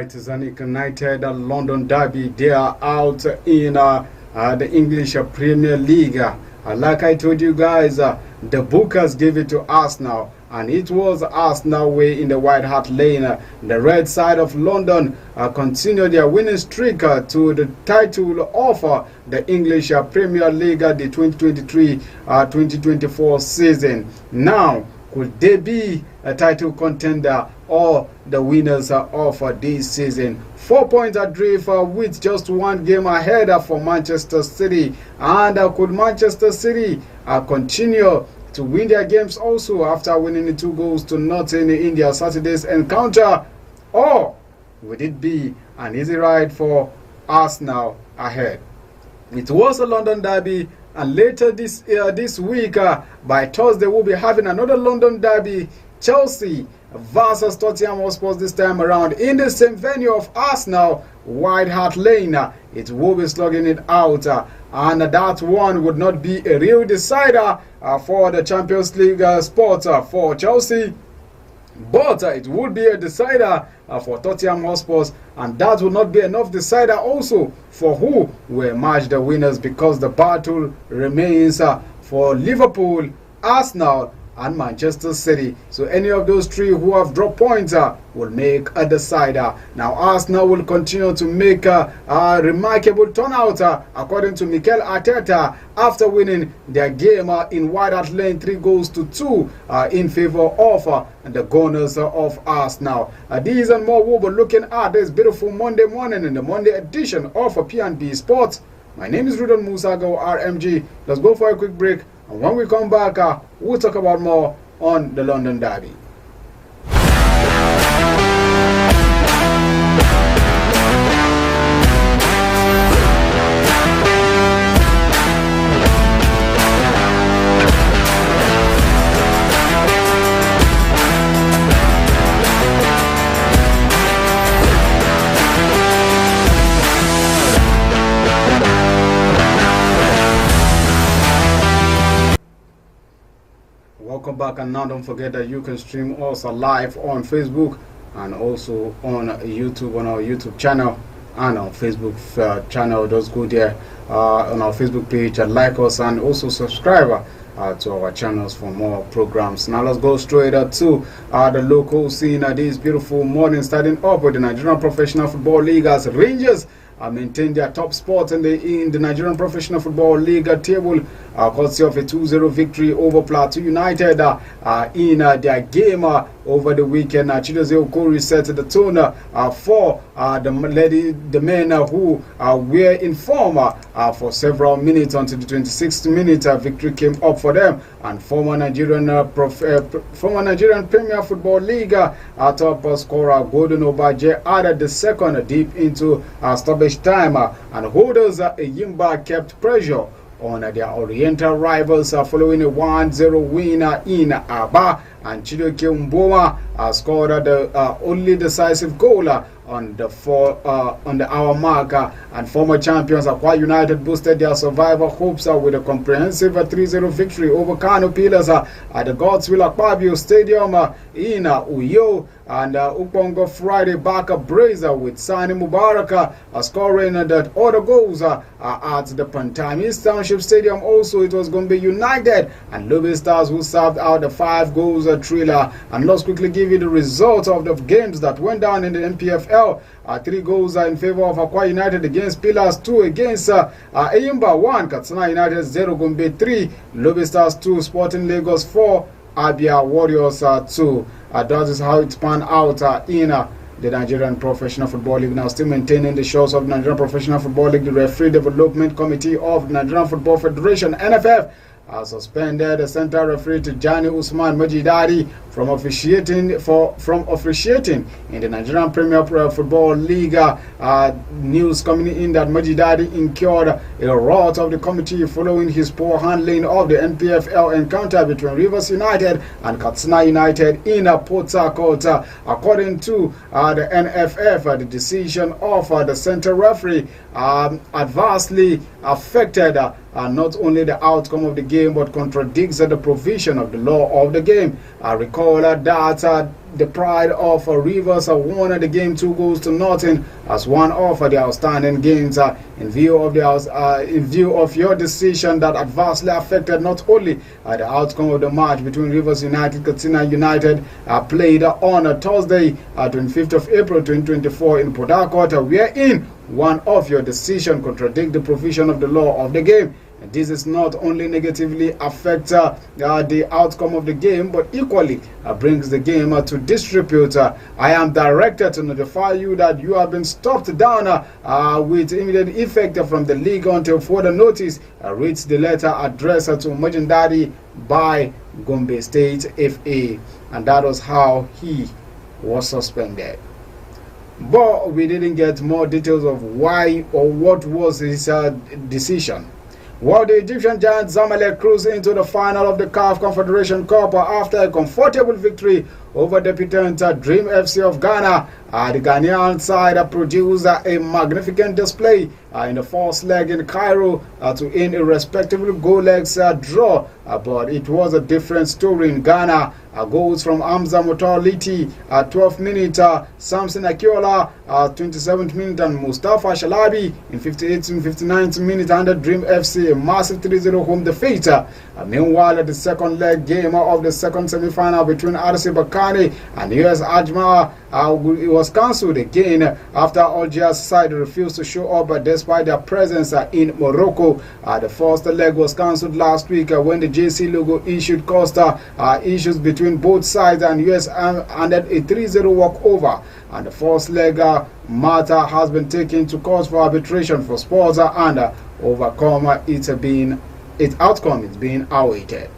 right, it's an ignited London derby. They are out in the English Premier League. Like I told you guys, the bookers gave it to Arsenal, and it was Arsenal way in the White Hart Lane. The red side of London continued their winning streak to the title of the English Premier League, the 2023-2024 season. Now, could they be a title contender or the winners of this season? 4 points adrift with just one game ahead for Manchester City. And could Manchester City continue to win their games also after winning the 2-0 in their Saturday's encounter? Or would it be an easy ride for Arsenal ahead? It was a London derby, and later this week, by Thursday, we'll be having another London derby, Chelsea versus Tottenham Hotspur, this time around in the same venue of Arsenal, White Hart Lane. It will be slugging it out, and that one would not be a real decider for the Champions League spot for Chelsea, but it would be a decider for Tottenham Hotspur, and that will not be enough decider also for who will emerge the winners, because the battle remains for Liverpool, Arsenal and Manchester City. So any of those three who have dropped points will make a decider. Now Arsenal will continue to make a remarkable turnout according to Mikel Arteta, after winning their game in White Hart Lane 3-2 in favor of the Gunners of Arsenal. These and more we'll be looking at this beautiful Monday morning in the Monday edition of P&B Sport. My name is Rudon Musago, RMG. Let's go for a quick break, and when we come back, we'll talk about more on the London derby. Welcome back, and now don't forget that you can stream us live on Facebook and also on YouTube, on our YouTube channel and our Facebook channel. Just go there on our Facebook page and like us, and also subscribe to our channels for more programs. Now let's go straight to the local scene this beautiful morning, starting up with the Nigerian Professional Football League, as Rangers maintain their top spot in the Nigerian Professional Football League table, courtesy of a 2-0 victory over Plateau United in their game over the weekend. Chidozie Okori set the tone for the men who were in form for several minutes until the 26th minute. Victory came up for them, and former Nigerian Premier Football League top scorer Gordon Obaje added the second deep into stoppage time, and holders Eyimba kept pressure on their Oriental rivals following a 1-0 win in Aba, and Chidoke Mboma scored the only decisive goal on the hour mark, and former champions Akwa United boosted their survival hopes with a comprehensive 3-0 victory over Kano Pillars at the Godswill Akpabio Stadium in Uyo. And Upongo Friday back a brazer with Sani Mubarak scoring the other goals at the Pantamis Township Stadium. Also, it was going to be United and Lobby Stars who served out the 5 goals thriller. And let's quickly give you the result of the games that went down in the NPFL. 3 goals in favor of Akwa United against Pillars, 2 against Eyimba 1, Katsina United 0, Gombe 3, Lobby Stars 2, Sporting Lagos 4, Abia Warriors 2. That is how it panned out in the Nigerian Professional Football League. Now still maintaining the shows of the Nigerian Professional Football League, the Referee Development Committee of the Nigerian Football Federation, NFF, suspended the central referee Tijani Usman Majidari from officiating in the Nigerian Premier Football League. News coming in that Majidari incurred a wrath of the committee following his poor handling of the NPFL encounter between Rivers United and Katsina United in Port Harcourt. According to the NFF, the decision of the central referee adversely affected not only the outcome of the game but contradicts the provision of the law of the game. I recall that the Pride of Rivers won the game 2-0 as one of the outstanding games in view of your decision that adversely affected not only the outcome of the match between Rivers United Katsina United played on Thursday 25th of April 2024 in Port Harcourt, wherein one of your decision contradict the provision of the law of the game. This is not only negatively affect the outcome of the game, but equally brings the game to disrepute. I am directed to notify you that you have been stopped down with immediate effect from the league until further notice. Reads the letter addressed to Mojindadi by Gombe State FA, and that was how he was suspended. But we didn't get more details of why or what was his decision. While the Egyptian giant Zamalek cruised into the final of the CAF Confederation Cup after a comfortable victory over debutant Dream FC of Ghana, the Ghanaian side produced a magnificent display in the first leg in Cairo to end a respectable goal-legs draw, but it was a different story in Ghana. Goals from Hamza Motaliti at 12th minute, Samson Akiola 27th minute, and Mustafa Shalabi in 58th and 59th minute under Dream FC, a massive 3-0 home defeat. Meanwhile, the second leg game of the second semi-final between RC Bakane and US Ajma was cancelled again after Algiers side refused to show up despite their presence in Morocco. The first leg was cancelled last week when the JC logo issued caused issues between both sides, and US ended a 3-0 walkover. And the first leg matter has been taken to court for arbitration for sports and overcome its outcome is being awaited.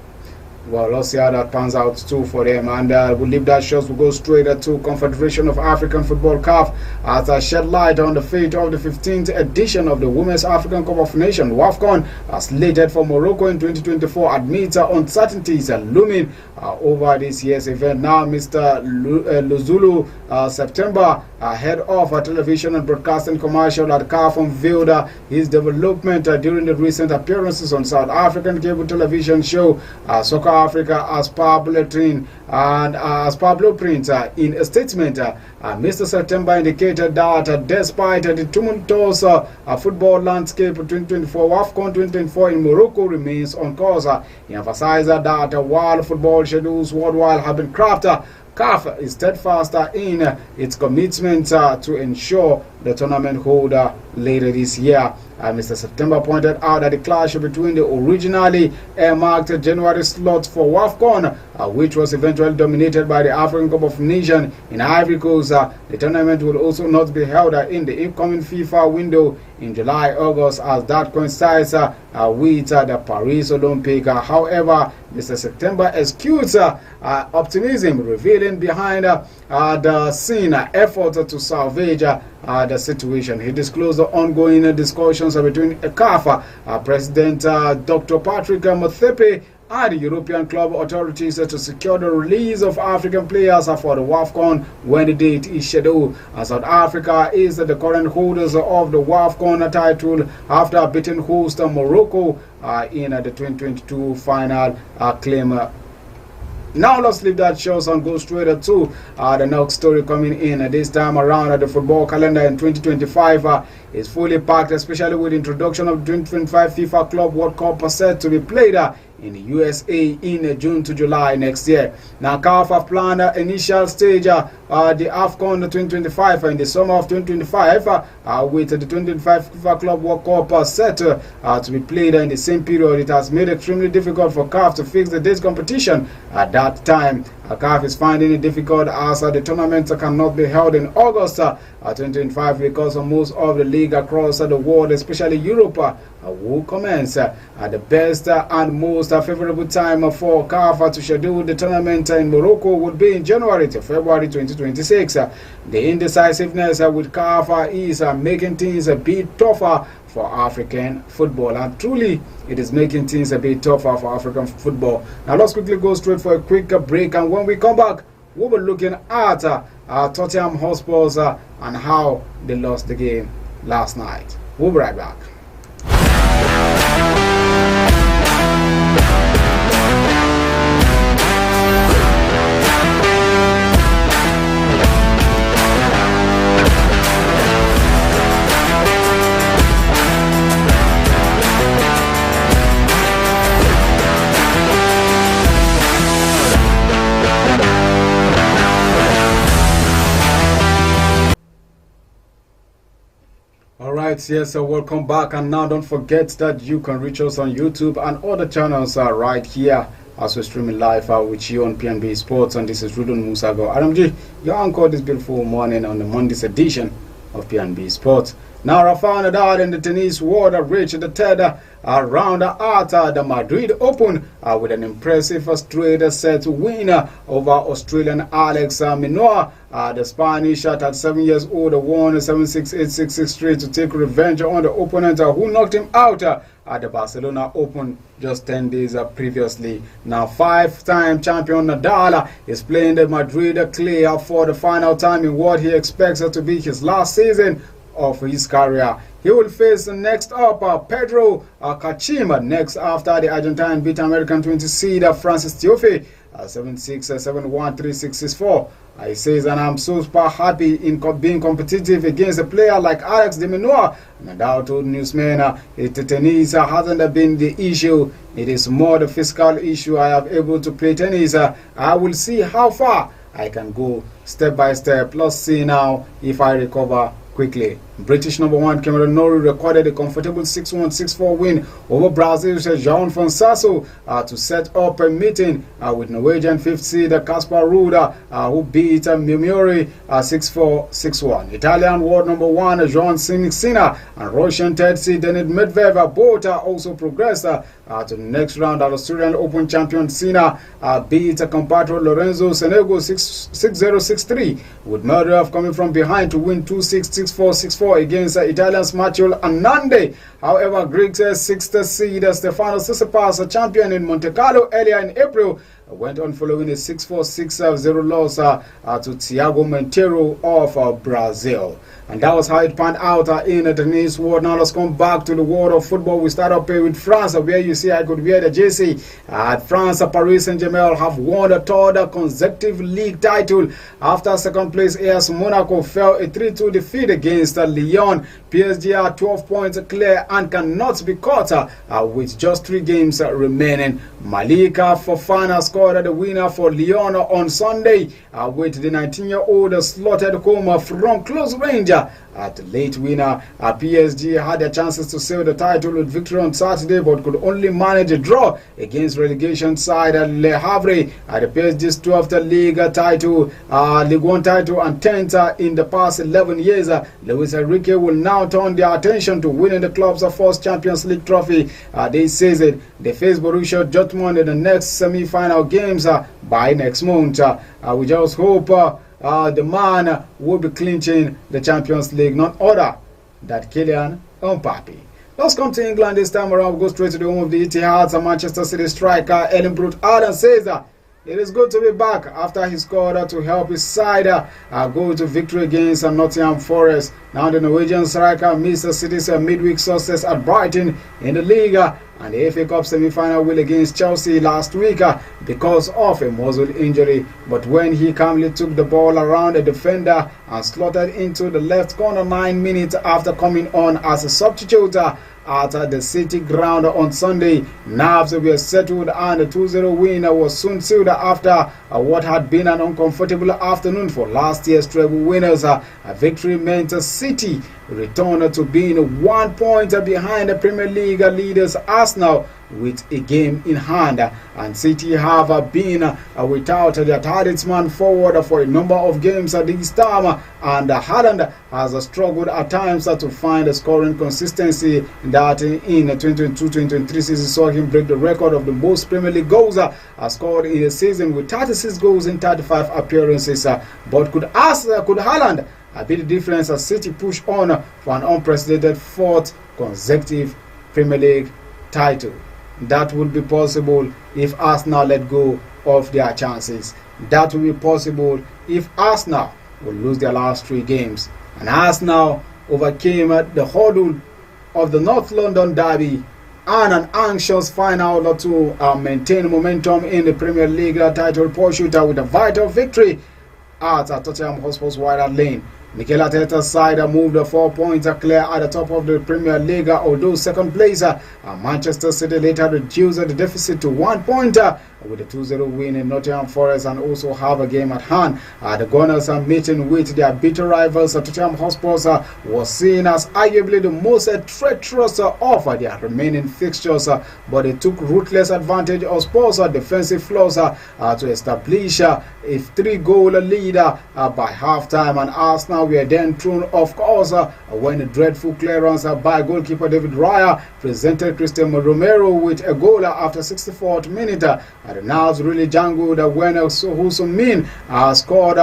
Well, let's see how that pans out too for them, and we'll leave that short. We'll go straight to Confederation of African Football CAF as I shed light on the fate of the 15th edition of the Women's African Cup of Nations WAFCON slated for Morocco in 2024 amidst uncertainties looming over this year's event. Now, Mr. Luzulu September, head of television and broadcasting commercial at CAF, unveiled his development during the recent appearances on South African cable television show Soccer Africa as Pablo Print. In a statement, Mr. September indicated that despite the tumultuous football landscape 2024, WAFCON 2024 in Morocco remains on course. He emphasized that while football schedules worldwide have been crafted, CAF is steadfast in its commitment to ensure the tournament holder later this year. Mr. September pointed out that the clash between the originally earmarked January slot for WAFCON, which was eventually dominated by the African Cup of Nations in Ivory Coast, the tournament will also not be held in the incoming FIFA window in July-August, as that coincides with the Paris Olympic. However, Mr. September eschews optimism, revealing behind the scene effort to salvage the situation. He disclosed the ongoing discussions between CAF President Dr. Patrick Mothepe and the European club authorities to secure the release of African players for the WAFCON when the date is scheduled. South Africa is the current holders of the WAFCON title after beating host Morocco in the 2022 final claim. Now let's leave that shows and go straight to the next story coming in. This time around, the football calendar in 2025 is fully packed, especially with the introduction of the 2025 FIFA Club World Cup set to be played in the USA in June to July next year. Now, CAF have planned initial stage the AFCON 2025 in the summer of 2025 with the 2025 FIFA Club World Cup set to be played in the same period. It has made it extremely difficult for CAF to fix the day's competition at that time. CAF is finding it difficult as the tournament cannot be held in August 2025 because most of the league across the world, especially Europe, will commence at the best and most favorable time for CAF to schedule the tournament in Morocco would be in January to February 2026. The indecisiveness with CAF is making things a bit tougher for African football, and truly it is making things a bit tougher for African football. Now let's quickly go straight for a quick break, and when we come back we'll be looking at Tottenham Hotspurs and how they lost the game last night. We'll be right back. right, yes, so welcome back. And now don't forget that you can reach us on YouTube and other channels right here as we're streaming live with you on P&B Sports. And this is Rudon Musago RMG, your anchor this beautiful morning on the Monday's edition of P&B Sports. Now, Rafael Nadal in the tennis world reached the third round at the Madrid Open with an impressive straight set win over Australian Alex Minoa. The Spanish at 7 years old won 7-6, 8-6, 6-3 to take revenge on the opponent who knocked him out at the Barcelona Open just 10 days previously. Now, five-time champion Nadal is playing the Madrid clay for the final time in what he expects to be his last season of his career. He will face next up Pedro Cachim next after the Argentine beat American 20 seed Francis Tiafoe 7-6, 7-1, 3-6, 6-4. He says, and I'm so super happy in being competitive against a player like Alex de Minaur. Nadal told newsmen, tennis hasn't been the issue. It is more the physical issue. I have able to play tennis. I will see how far I can go step by step. Let's see now if I recover quickly. British #1 Cameron Norrie recorded a comfortable 6-1, 6-4 win over Brazil's João Fonsasso to set up a meeting with Norwegian 5th seed Casper Ruud, who beat Mimuri 6-4, 6-1. Italian world #1 Joan Sinner and Russian 3rd seed Denis Medvedev both also progressed to the next round. Australian Open champion Sinner beat compatriot Lorenzo Sonego 6-0, 6-3, with Medvedev coming from behind to win 2-6, 6-4, 6-4 against Italian's Matteo Anande. However, Greek's 6th seed Stefano Tsitsipas, champion in Monte Carlo earlier in April, went on following a 6-4, 6-0 loss to Thiago Monteiro of Brazil. And that was how it panned out in the tennis world. Now let's come back to the world of football. We start up with France, where you see I could wear the jersey. At France, Paris Saint-Germain have won the third consecutive league title after second place AS Monaco fell a 3-2 defeat against Lyon. PSG are 12 points clear and cannot be caught with just 3 games remaining. Malika Fofana scored the winner for Lyon on Sunday with the 19-year-old slotted home from close range. At the late winner, PSG had their chances to seal the title with victory on Saturday, but could only manage a draw against relegation side Le Havre at the PSG's 12th league title, Ligue 1 title, and 10th in the past 11 years. Luis Enrique will now turn their attention to winning the club's first Champions League trophy this season. They face Borussia Dortmund in the next semi-final games by next month. We just hope the man will be clinching the Champions League, none other than Kylian Mbappe. Let's come to England this time around. We'll go straight to the home of the Etihad. Manchester City striker Erling Braut Haaland says it is good to be back after he scored to help his side go to victory against Nottingham Forest. Now the Norwegian striker missed City's midweek success at Brighton in the league and the FA Cup semi-final win against Chelsea last week because of a muscle injury. But when he calmly took the ball around a defender and slotted into the left corner 9 minutes after coming on as a substitute at the City ground on Sunday, nerves were settled and the 2-0 win was soon sealed after what had been an uncomfortable afternoon for last year's treble winners. A victory meant City returned to being 1 point behind the Premier League leaders Arsenal with a game in hand, and City have been without their talisman forward for a number of games this time, and Haaland has struggled at times to find scoring consistency that in 2022-2023 season saw him break the record of the most Premier League goals scored in a season with 36 goals in 35 appearances. But could Haaland be the difference as City push on for an unprecedented 4th consecutive Premier League title? That would be possible if Arsenal let go of their chances. That will be possible if Arsenal will lose their last 3 games. And Arsenal overcame the hurdle of the North London derby and an anxious final to maintain momentum in the Premier League title pursuit with a vital victory at Tottenham Hotspur's White Hart Lane. Mikel Arteta's side moved 4 points clear at the top of the Premier League, although second place Manchester City later reduced the deficit to 1 point with a 2-0 win in Nottingham Forest and also have a game at hand. The Gunners are meeting with their bitter rivals. Tottenham Hotspur was seen as arguably the most treacherous of their remaining fixtures, but they took ruthless advantage of Spurs' defensive flaws to establish a 3-goal lead by halftime, and Arsenal were then thrown off course when a dreadful clearance by goalkeeper David Raya presented Christian Romero with a goal after 64th minute. The Niles really jangled when Hussein scored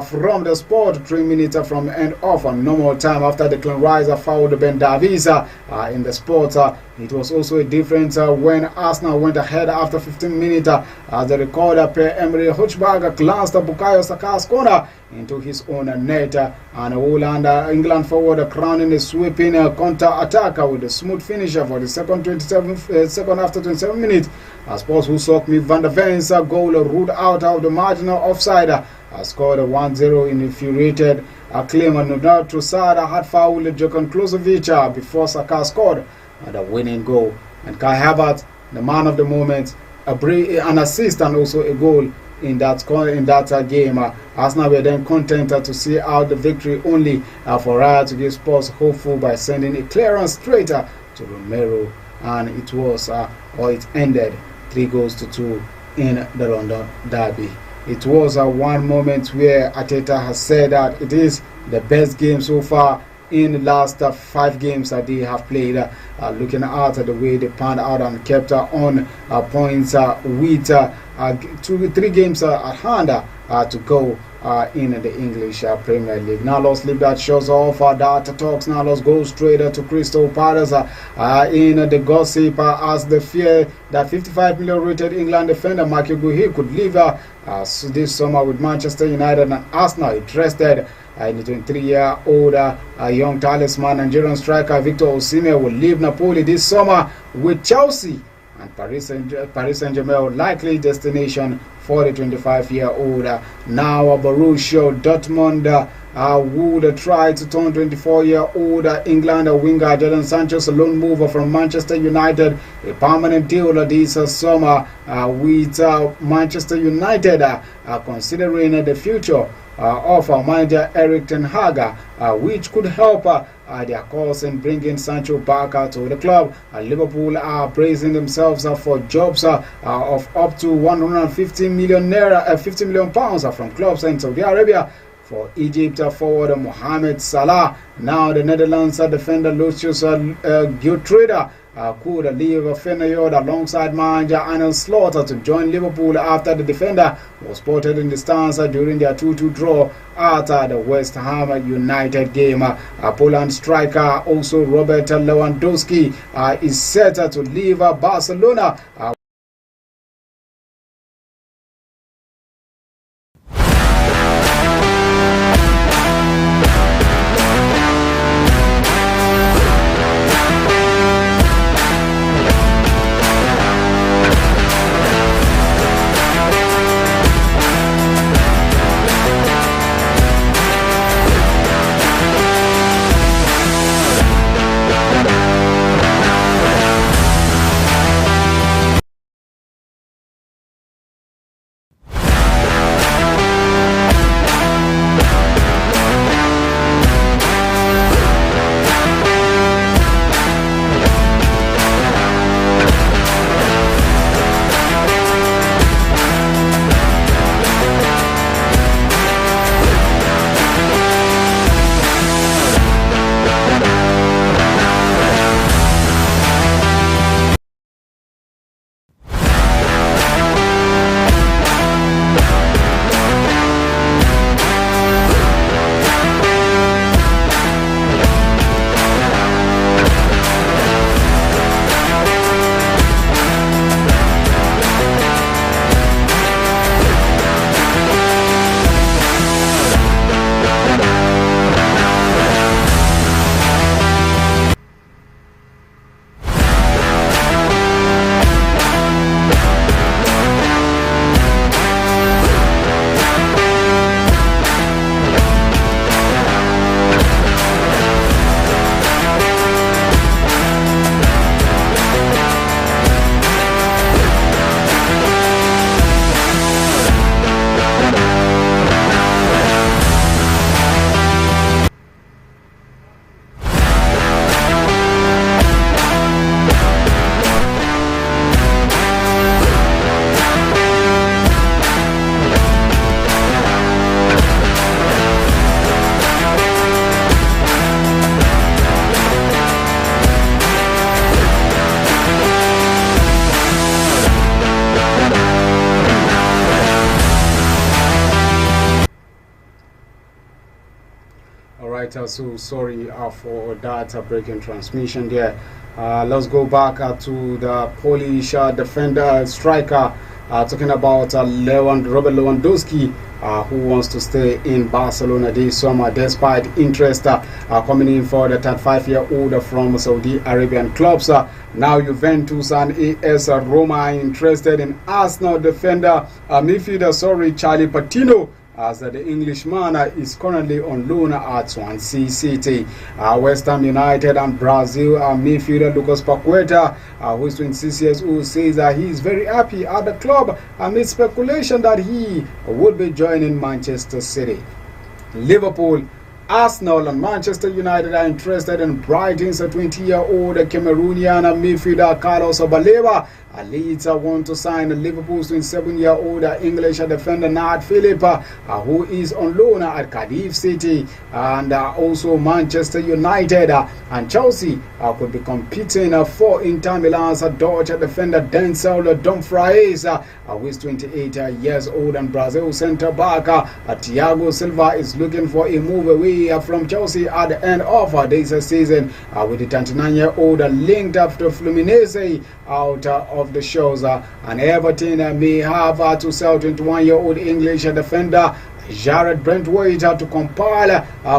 from the spot 3 minutes from end of normal time after Declan Rice fouled Ben Davies in the spot. It was also a difference when Arsenal went ahead after 15 minutes as the recorder Pierre-Emerick Hutchberg glanced Bukayo Saka's corner into his own net, and Haaland, England forward, crowning a sweeping counter-attack with a smooth finisher for the second after 27 minutes. Spurs who socked me Van der Ven's goal ruled out of the marginal offside scored 1-0 in infuriated claim, and Nodar Trossard had fouled Jokan Klozovic before Saka scored the winning goal. And Kai Havertz, the man of the moment, an assist and also a goal in that game. Arsenal were then content to see out the victory, only for Raya to give Spurs hopeful by sending a clearance straight to Romero, and it ended 3-2 in the London derby. It was one moment where Arteta has said that it is the best game so far in the last 5 games that they have played, looking at the way they panned out and kept on points with 3 games at hand to go in the English Premier League. Now let's leave that shows off that talks. Now let's go straight to Crystal Palace in the gossip as the fear that 55 million rated England defender Mark Guehi could leave this summer with Manchester United and Arsenal. Interested in the 23-year-old young talisman Nigerian striker Victor Osimhen will leave Napoli this summer with Chelsea and Paris Saint-Germain likely destination for the 25-year-old. Now Borussia Dortmund would try to turn 24-year-old England winger Jadon Sancho's loan mover from Manchester United a permanent deal this summer with Manchester United considering the future of manager Erik ten Hag, which could help their cause in bringing Sancho back to the club. Liverpool are bracing themselves for jobs of up to 150 million naira, 50 million pounds from clubs in Saudi Arabia. For Egypt forward Mohamed Salah, now the Netherlands defender Lucius Giltreda could leave Feyenoord alongside manager Arne Slot to join Liverpool after the defender was spotted in the stands during their 2-2 draw at the West Ham United game. Poland striker also Robert Lewandowski is set to leave Barcelona right, so sorry for that breaking transmission there. Let's go back to the Polish defender striker, talking about Robert Lewandowski, who wants to stay in Barcelona this summer despite interest coming in for the 35-year-old from Saudi Arabian clubs. Now Juventus and AS Roma are interested in Arsenal defender midfielder Charlie Patino, as the Englishman is currently on loan at Swansea City. West Ham United and Brazil midfielder Lucas Paqueta, who is 26 years old, says that he is very happy at the club amid speculation that he would be joining Manchester City. Liverpool, Arsenal and Manchester United are interested in Brighton's 20-year-old Cameroonian midfielder Carlos Baleba. Leeds want to sign Liverpool's 27-year-old English defender Nat Phillip, who is on loan at Cardiff City. And also Manchester United and Chelsea could be competing for Inter Milan's Dutch defender Denzel Dumfries, who is 28 years old, and Brazil centre-back Thiago Silva is looking for a move away from Chelsea at the end of this season, with the 29-year-old linked up to Fluminense out of the shows, and Everton may have to sell 21-year-old English defender Jared Brentwaite to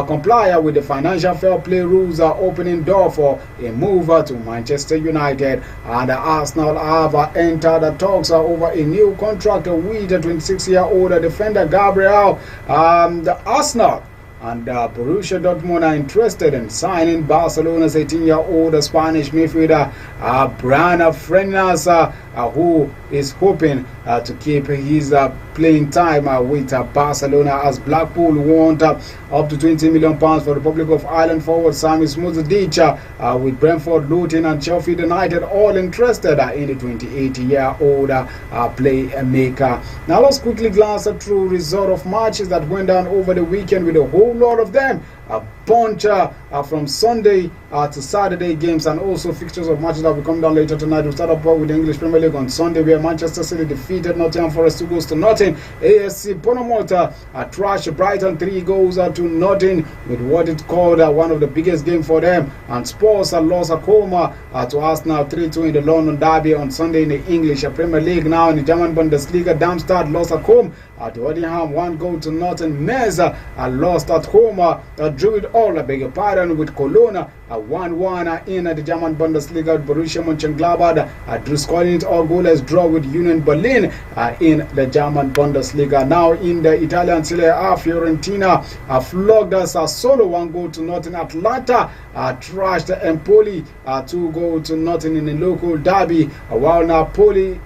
comply with the financial fair play rules, opening door for a move to Manchester United. And Arsenal have entered the talks over a new contract with the 26-year-old defender Gabriel. The Arsenal and Borussia Dortmund are interested in signing Barcelona's 18-year-old Spanish midfielder Brian Frenas, who is hoping to keep his playing time with Barcelona, as Blackpool want up to £20 million for the Republic of Ireland forward Sami Smudzadic, with Brentford, Luton and Sheffield United all interested in the 28-year-old playmaker. Now let's quickly glance through result of matches that went down over the weekend, with a whole lot of them. A bunch from Sunday to Saturday games, and also fixtures of matches that will come down later tonight. We'll start up with the English Premier League on Sunday, where Manchester City defeated Nottingham Forest 2-0. AFC Bournemouth trashed Brighton 3-0 with what it called one of the biggest games for them. And Spurs lost at home to Arsenal 3-2 in the London Derby on Sunday in the English Premier League. Now in the German Bundesliga, Darmstadt lost at home to Oddingham 1-0. Metz lost at home, drew it all, with Cologne 1-1 in the German Bundesliga. Borussia Mönchengladbach drew, scoring it all goalless draw with Union Berlin in the German Bundesliga. Now in the Italian Serie A, Fiorentina flogged Sassuolo 1-0. Atlanta trashed Empoli 2-0 in the local derby, while Napoli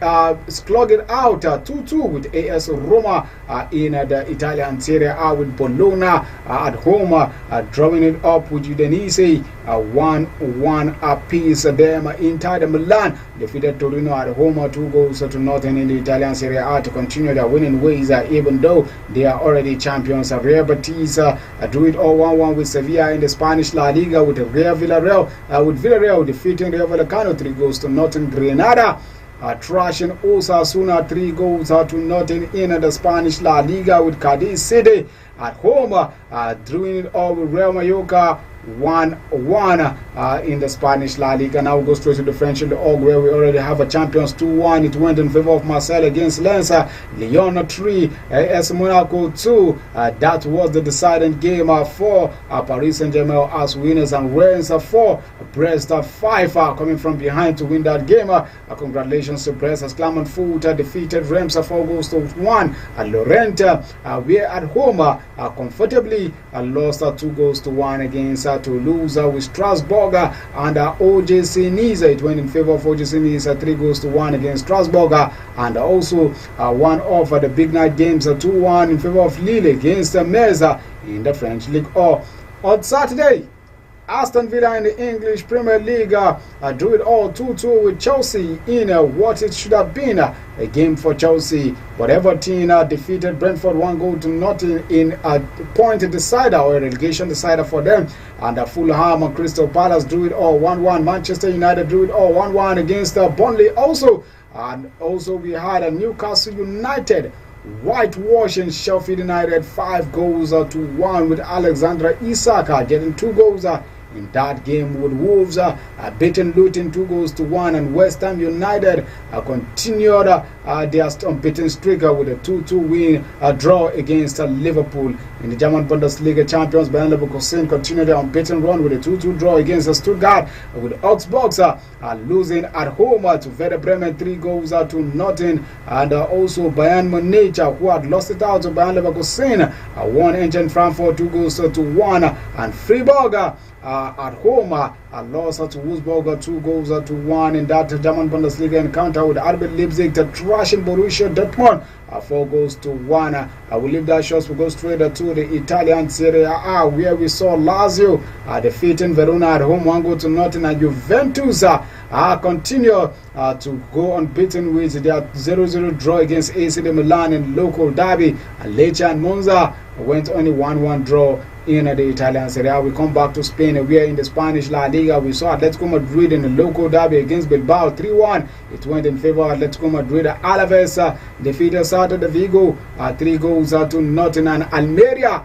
slugged it out 2-2 with AS Roma in the Italian Serie A, with Bologna at home drawing it up with Udinese 1-1 apiece. Them Inter Milan defeated Torino at home 2-0 in the Italian Serie A to continue their winning ways, even though they are already champions. Real Betis drew it all 1-1 with Sevilla in the Spanish La Liga, with Villarreal defeating Rayo Vallecano 3-0. Granada trashing Osasuna 3-0 in the Spanish La Liga, with Cadiz City at home drawing it all with Real Mallorca 1-1 in the Spanish La Liga. Now we go straight to the French League, where we already have a champions 2-1. It went in favor of Marseille against Lens. Lyon 3, AS Monaco 2. That was the deciding game for Paris Saint-Germain as winners, and Rennes 4, Brest 5 coming from behind to win that game. Congratulations to Brest, as Clermont Foot defeated Reims 4-1. Laurent were at home comfortably lost 2-1 against Toulouse, with Strasbourg and OGC Nice. It went in favor of OGC Nice 3-1 against Strasbourg, and also one of the big night games 2-1 in favor of Lille against Metz in the French League. On Saturday, Aston Villa in the English Premier League drew it all 2-2 with Chelsea in what it should have been a game for Chelsea. But Everton defeated Brentford 1-0 in a point decider, or a relegation decider for them. And Fulham and Crystal Palace drew it all 1-1. Manchester United drew it all 1-1 against Burnley also. And also we had Newcastle United whitewashing Sheffield United 5-1 with Alexandra Isaka getting 2 goals in that game, with Wolves beating Luton 2-1, and West Ham United continued their unbeaten streak with a 2-2 win draw against Liverpool. In the German Bundesliga, champions Bayern Leverkusen continued their unbeaten run with a 2-2 draw against Stuttgart, with Augsburg losing at home to Werder Bremen 3-0, and also Bayern Munich, who had lost it out to Bayern Leverkusen, won Eintracht Frankfurt 2-1, and Freiburg at home lost to Wolfsburg 2-1 in that German Bundesliga encounter, with RB Leipzig thrashing Borussia Dortmund 4-1. I will leave that short. We go straight to the Italian Serie A, where we saw Lazio defeating Verona at home 1-0, and Juventus continue to go unbeaten with their 0-0 draw against AC Milan in local derby, and Lecce and Monza went only 1-1 draw in the Italian Serie A. We come back to Spain, where in the Spanish La Liga we saw Atletico Madrid in the local derby against Bilbao 3-1. It went in favor of Atletico Madrid. Alaves defeated Celta de Vigo 3-0, and Almeria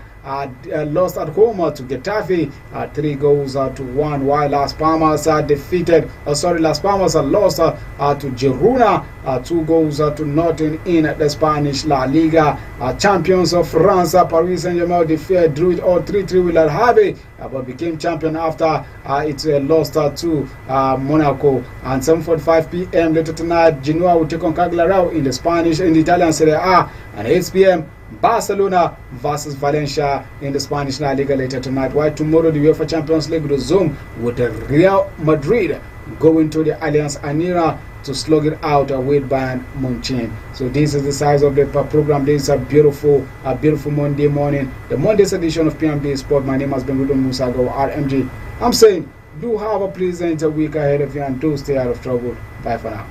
lost at home to Getafe 3-1, while Las Palmas Las Palmas lost to Girona 2-0 in the Spanish La Liga. Champions of France, Paris Saint-Germain drew it all 3-3 with Al Habib, but became champion after it lost to Monaco. And 7:45 p.m. later tonight, Genoa will take on Cagliari in the Italian Serie A, and 8 p.m. Barcelona versus Valencia in the Spanish La Liga later tonight. While tomorrow the UEFA Champions League will resume with Real Madrid going to the Allianz Arena to slug it out with Bayern Munich. So this is the size of the program. This is a beautiful Monday morning, the Monday's edition of P&B Sport. My name has been Rudon Musago, RMG. I'm saying do have a pleasant week ahead of you, and do stay out of trouble. Bye for now.